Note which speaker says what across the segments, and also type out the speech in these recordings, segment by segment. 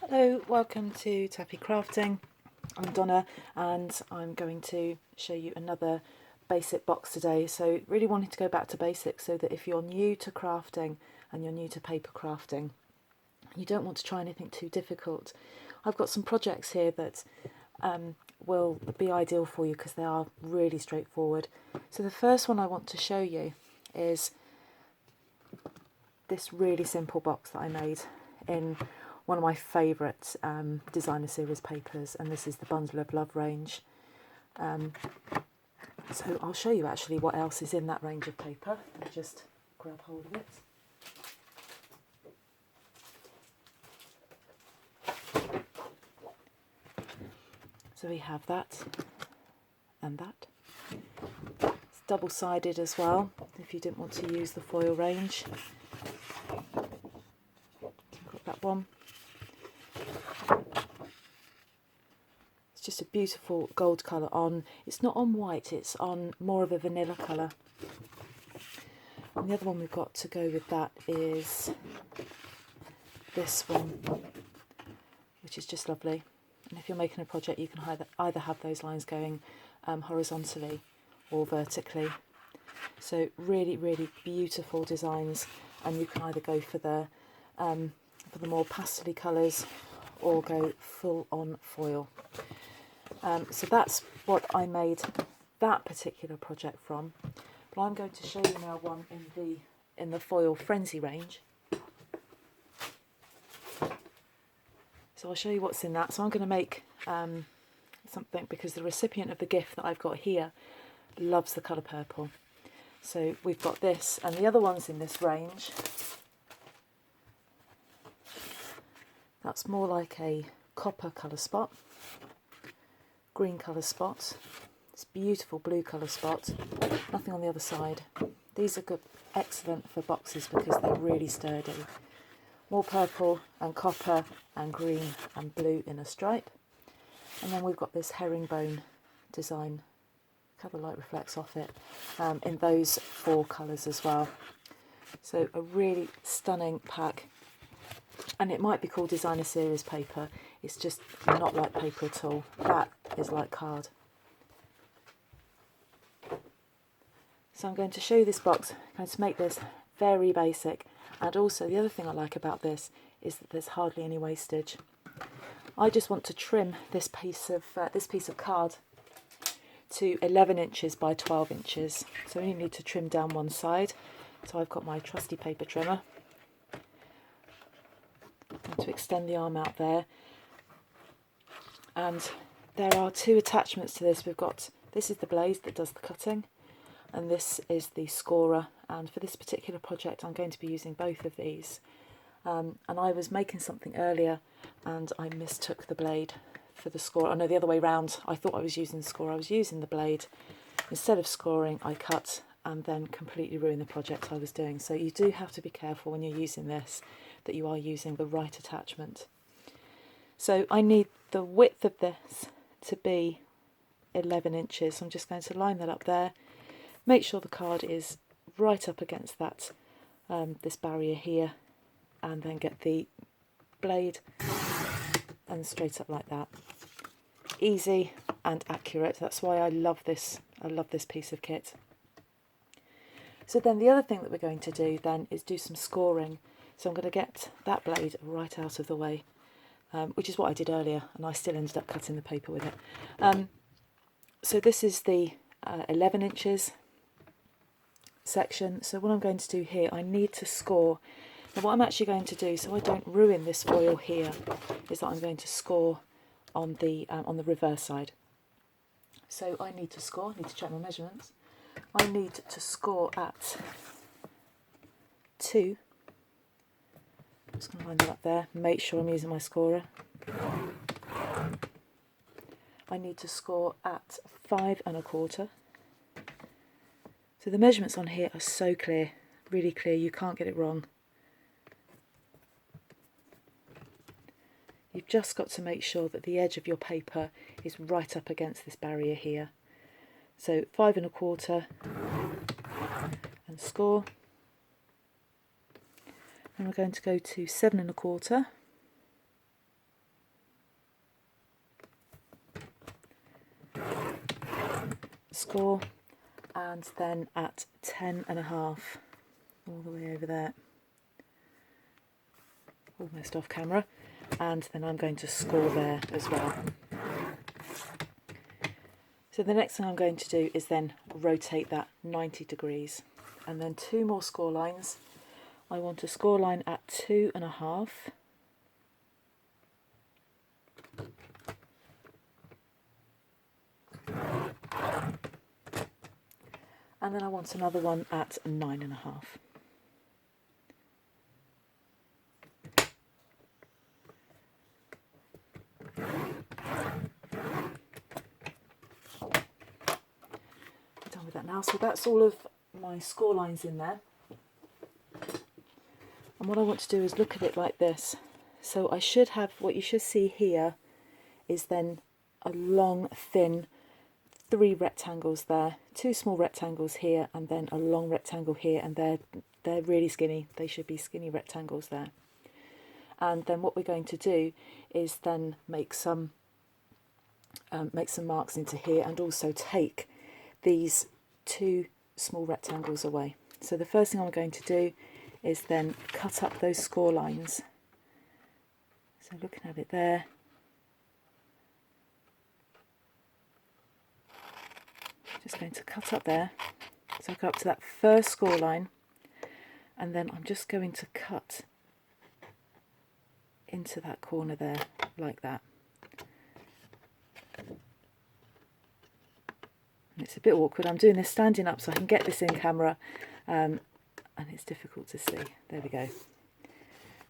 Speaker 1: Hello, welcome to Tappy Crafting. I'm Donna and I'm going to show you another basic box today. So really wanting to go back to basics so that if you're new to crafting and you're new to paper crafting, you don't want to try anything too difficult. I've got some projects here that will be ideal for you because they are really straightforward. So the first one I want to show you is this really simple box that I made in one of my favourite designer series papers, and this is the Bundle of Love range. So I'll show you actually what else is in that range of paper. Let me just grab hold of it. So we have that and that. It's double-sided as well, if you didn't want to use the foil range. Got that one. It's just a beautiful gold colour on. It's not on white, it's on more of a vanilla colour. And the other one we've got to go with that is this one, which is just lovely. And if you're making a project, you can either have those lines going horizontally or vertically. So really, really beautiful designs, and you can either go for the more pastel colours or go full on foil. So that's what I made that particular project from. But I'm going to show you now one in the foil frenzy range. So I'll show you what's in that. So I'm going to make something because the recipient of the gift that I've got here loves the colour purple. So we've got this, and the other ones in this range, that's more like a copper colour spot, green colour spot, this beautiful blue colour spot, nothing on the other side. These are good, excellent for boxes because they're really sturdy. More purple and copper and green and blue in a stripe. And then we've got this herringbone design, how the light reflects off it, in those four colours as well. So a really stunning pack. And it might be called designer series paper, it's just not like paper at all. That is like card. So I'm going to show you this box. I'm going to make this very basic. And also the other thing I like about this is that there's hardly any wastage. I just want to trim this piece of card to 11 inches by 12 inches. So I only need to trim down one side. So I've got my trusty paper trimmer. And to extend the arm out there. And there are two attachments to this. This is the blade that does the cutting, and this is the scorer. And for this particular project I'm going to be using both of these. And I was making something earlier and I mistook the blade for the scorer. Oh no, the other way round. I thought I was using the scorer, I was using the blade. Instead of scoring, I cut and then completely ruined the project I was doing. So you do have to be careful when you're using this, that you are using the right attachment. So I need the width of this to be 11 inches. So I'm just going to line that up there. Make sure the card is right up against that, this barrier here, and then get the blade and straight up like that. Easy and accurate. That's why I love this. I love this piece of kit. So then the other thing that we're going to do then is do some scoring. So I'm going to get that blade right out of the way, which is what I did earlier, and I still ended up cutting the paper with it. So this is the 11 inches section. So what I'm going to do here, I need to score. Now what I'm actually going to do, so I don't ruin this foil here, is that I'm going to score on the reverse side. So I need to score, I need to check my measurements. I need to score at 2. I'm just going to line that up there, make sure I'm using my scorer. I need to score at 5 1/4. So the measurements on here are so clear, really clear, you can't get it wrong. You've just got to make sure that the edge of your paper is right up against this barrier here. So 5 1/4 and score. And we're going to go to 7 1/4 score, and then at 10.5 all the way over there, almost off camera, and then I'm going to score there as well. So the next thing I'm going to do is then rotate that 90 degrees, and then 2 more score lines. I want a score line at 2.5, and then I want another one at 9.5. Done with that now. So that's all of my score lines in there. And what I want to do is look at it like this. So I should have, what you should see here is then a long, thin 3 rectangles there, 2 small rectangles here, and then a long rectangle here, and they're really skinny. They should be skinny rectangles there. And then what we're going to do is then make some marks into here, and also take these 2 small rectangles away. So the first thing I'm going to do is then cut up those score lines. So looking at it there, just going to cut up there. So I go up to that first score line, and then I'm just going to cut into that corner there like that. And it's a bit awkward. I'm doing this standing up so I can get this in camera, and it's difficult to see. There we go.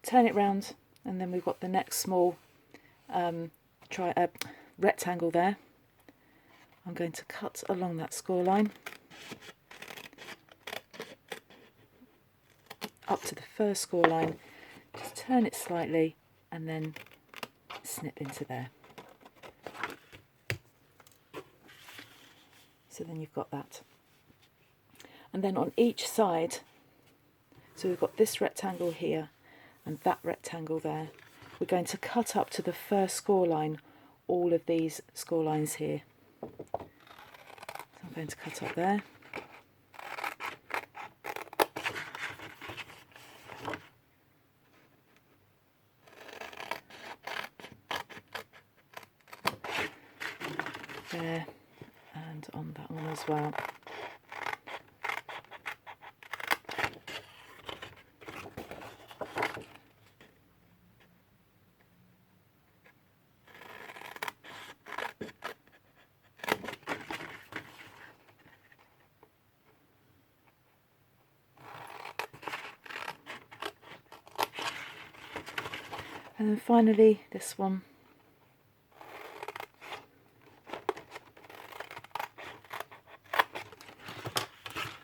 Speaker 1: Turn it round, and then we've got the next small rectangle there. I'm going to cut along that score line up to the first score line, just turn it slightly, and then snip into there. So then you've got that. And then on each side, so we've got this rectangle here and that rectangle there, we're going to cut up to the first score line all of these score lines here. So I'm going to cut up there. There, and on that one as well. And then finally this one.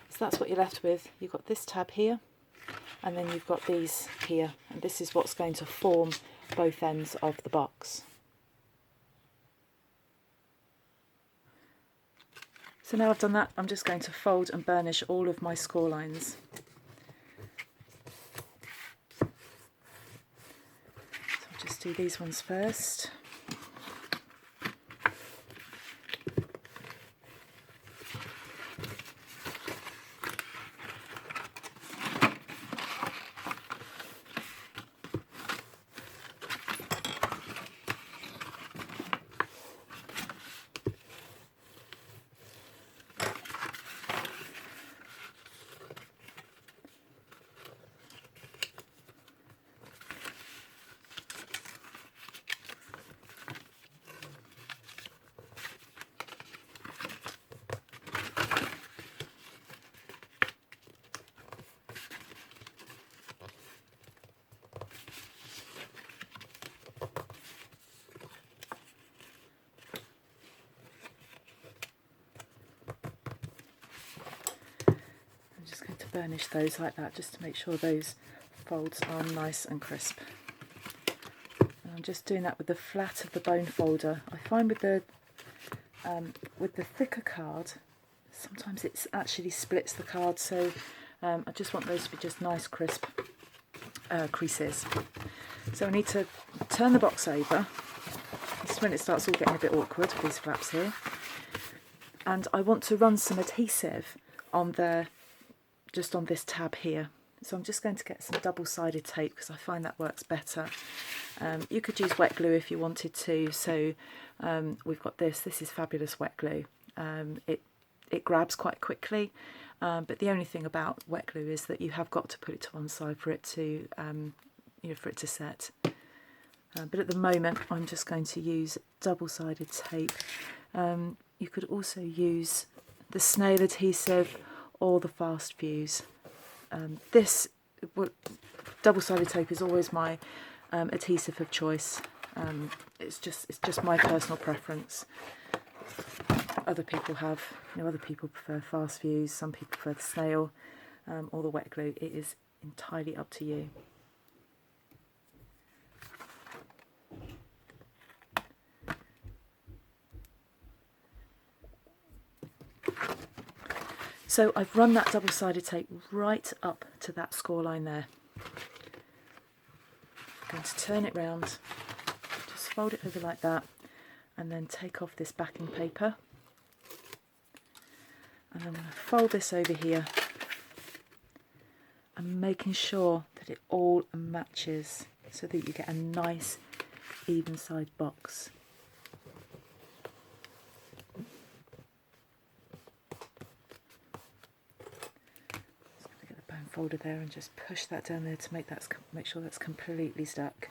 Speaker 1: So that's what you're left with. You've got this tab here, and then you've got these here, and this is what's going to form both ends of the box. So now I've done that, I'm just going to fold and burnish all of my score lines. So I'll just do these ones first. Burnish those like that, just to make sure those folds are nice and crisp. And I'm just doing that with the flat of the bone folder. I find with the thicker card, sometimes it actually splits the card, so I just want those to be just nice crisp creases. So I need to turn the box over. This is when it starts all getting a bit awkward with these flaps here. and I want to run some adhesive on there, just on this tab here. So I'm just going to get some double-sided tape because I find that works better. You could use wet glue if you wanted to. So we've got this. This is fabulous wet glue. It grabs quite quickly, but the only thing about wet glue is that you have got to put it to one side for it to, for it to set. But at the moment, I'm just going to use double-sided tape. You could also use the snail adhesive or the fast fuse. Double-sided tape is always my adhesive of choice. It's just my personal preference. Other people prefer fast fuse. Some people prefer the snail or the wet glue. It is entirely up to you. So I've run that double-sided tape right up to that score line there. I'm going to turn it round, just fold it over like that, and then take off this backing paper. And I'm going to fold this over here and making sure that it all matches so that you get a nice even side box. Folder there and just push that down there to make sure that's completely stuck.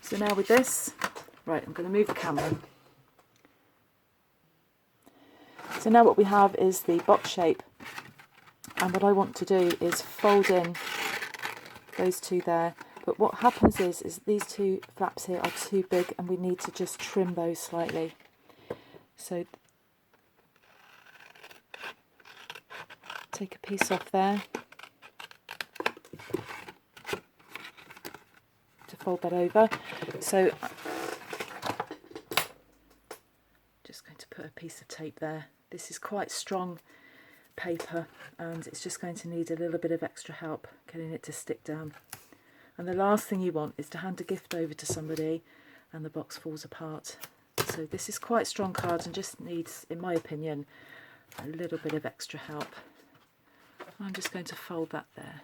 Speaker 1: So now with this, right, I'm going to move the camera. So now what we have is the box shape, and what I want to do is fold in those two there. But what happens is these two flaps here are too big and we need to just trim those slightly. So take a piece off there to fold that over. So just going to put a piece of tape there. This is quite strong paper and it's just going to need a little bit of extra help getting it to stick down. And the last thing you want is to hand a gift over to somebody and the box falls apart. So this is quite strong card and just needs, in my opinion, a little bit of extra help. I'm just going to fold that there.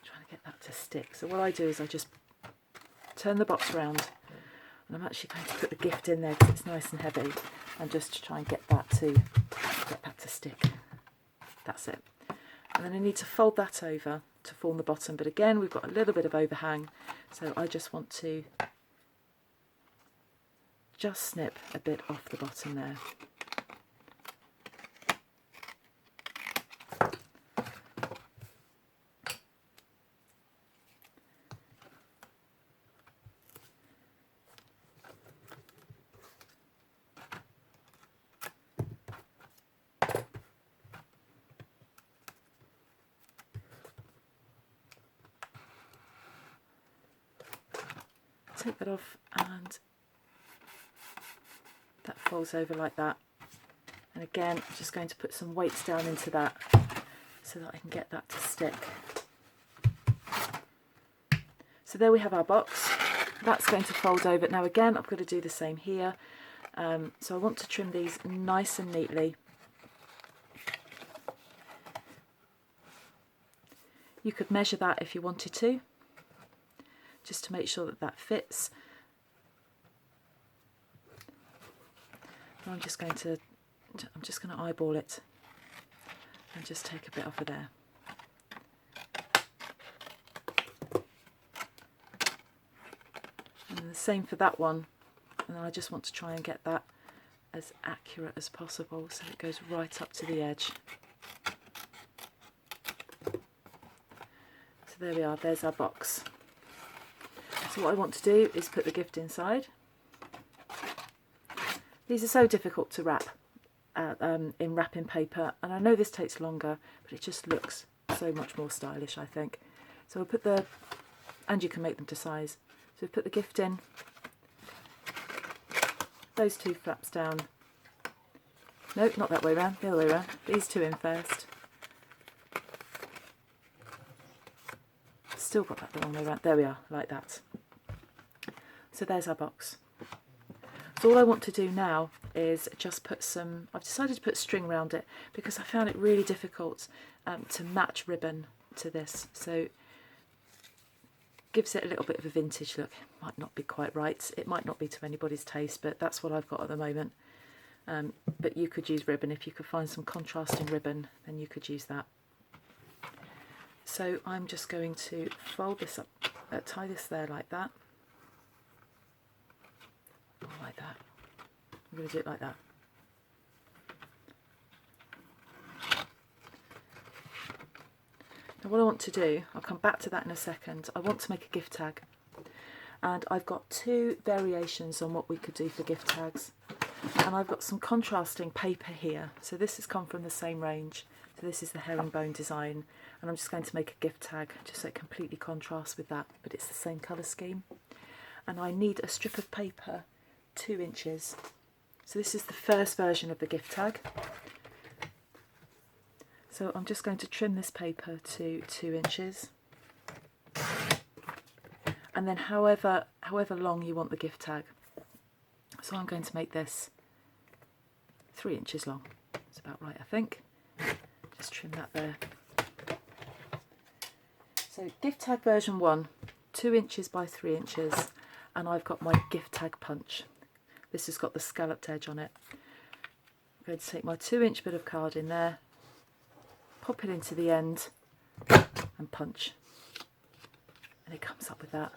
Speaker 1: Trying to get that to stick. So what I do is I just turn the box around and I'm actually going to put the gift in there because it's nice and heavy and just to try and get that to stick. That's it. And then I need to fold that over to form the bottom, but again we've got a little bit of overhang, so I just want to just snip a bit off the bottom there. Take that off and that folds over like that. And again, I'm just going to put some weights down into that so that I can get that to stick. So there we have our box. That's going to fold over. Now again, I've got to do the same here. So I want to trim these nice and neatly. You could measure that if you wanted to, just to make sure that that fits. And I'm just going to eyeball it and just take a bit off of there. And the same for that one. And I just want to try and get that as accurate as possible so it goes right up to the edge. So there we are, there's our box. So what I want to do is put the gift inside. These are so difficult to wrap in wrapping paper, and I know this takes longer, but it just looks so much more stylish, I think. So I'll put and you can make them to size. So put the gift in, those two flaps down, Nope, not that way round, the other way round. These two in first. Still got that the wrong way round. There we are, like that. So there's our box. So all I want to do now is just put some, I've decided to put string around it because I found it really difficult to match ribbon to this. So gives it a little bit of a vintage look. Might not be quite right. It might not be to anybody's taste, but that's what I've got at the moment. But you could use ribbon. If you could find some contrasting ribbon, then you could use that. So I'm just going to fold this up, tie this there like that. Like that. I'm going to do it like that. Now what I want to do, I'll come back to that in a second, I want to make a gift tag. And I've got two variations on what we could do for gift tags. And I've got some contrasting paper here. So this has come from the same range. So this is the herringbone design. And I'm just going to make a gift tag just so it completely contrasts with that, but it's the same colour scheme. And I need a strip of paper 2 inches. So this is the first version of the gift tag. So I'm just going to trim this paper to 2 inches. And then however long you want the gift tag. So I'm going to make this 3 inches long. That's about right, I think. Just trim that there. So gift tag version 1, 2 inches by 3 inches, and I've got my gift tag punch. This has got the scalloped edge on it. I'm going to take my 2-inch bit of card in there, pop it into the end, and punch. And it comes up with that.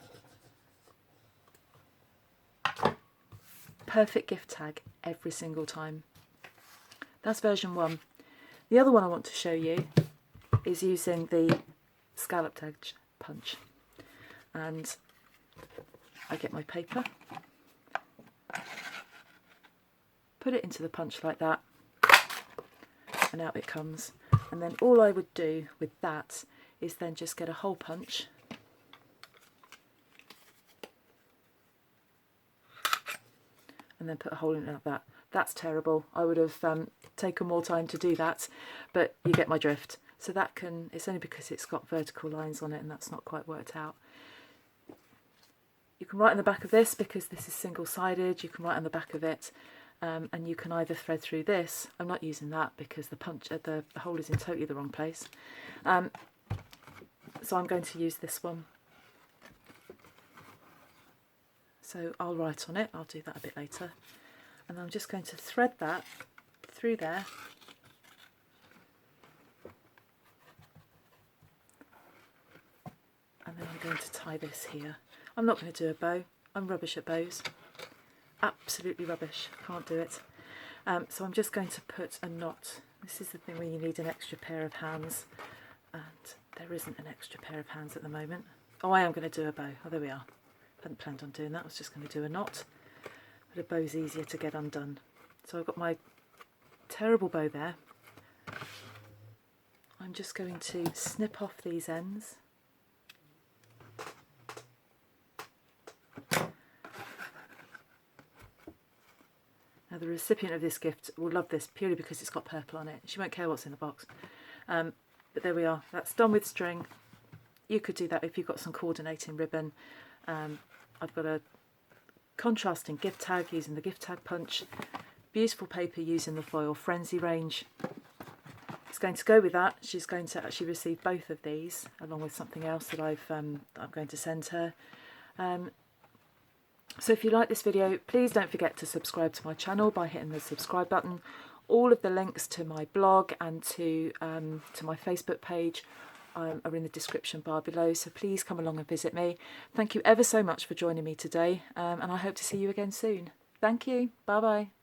Speaker 1: Perfect gift tag every single time. That's version 1. The other one I want to show you is using the scalloped edge punch. And I get my paper, put it into the punch like that, and out it comes. And then all I would do with that is then just get a hole punch and then put a hole in it like that. That's terrible. I would have taken more time to do that, but you get my drift. So that can, it's only because it's got vertical lines on it and that's not quite worked out. You can write on the back of this because this is single-sided. You can write on the back of it, and you can either thread through this. I'm not using that because the hole is in totally the wrong place. So I'm going to use this one. So I'll write on it. I'll do that a bit later. And I'm just going to thread that through there. And then I'm going to tie this here. I'm not going to do a bow. I'm rubbish at bows. Absolutely rubbish. Can't do it. So I'm just going to put a knot. This is the thing where you need an extra pair of hands. And there isn't an extra pair of hands at the moment. Oh, I am going to do a bow. Oh, there we are. Hadn't planned on doing that. I was just going to do a knot. But a bow's easier to get undone. So I've got my terrible bow there. I'm just going to snip off these ends. Now the recipient of this gift will love this purely because it's got purple on it. She won't care what's in the box. But there we are. That's done with string. You could do that if you've got some coordinating ribbon. I've got a contrasting gift tag using the gift tag punch. Beautiful paper using the foil frenzy range. It's going to go with that. She's going to actually receive both of these along with something else that I'm going to send her. So if you like this video, please don't forget to subscribe to my channel by hitting the subscribe button. All of the links to my blog and to my Facebook page are in the description bar below, so please come along and visit me. Thank you ever so much for joining me today, and I hope to see you again soon. Thank you. Bye bye.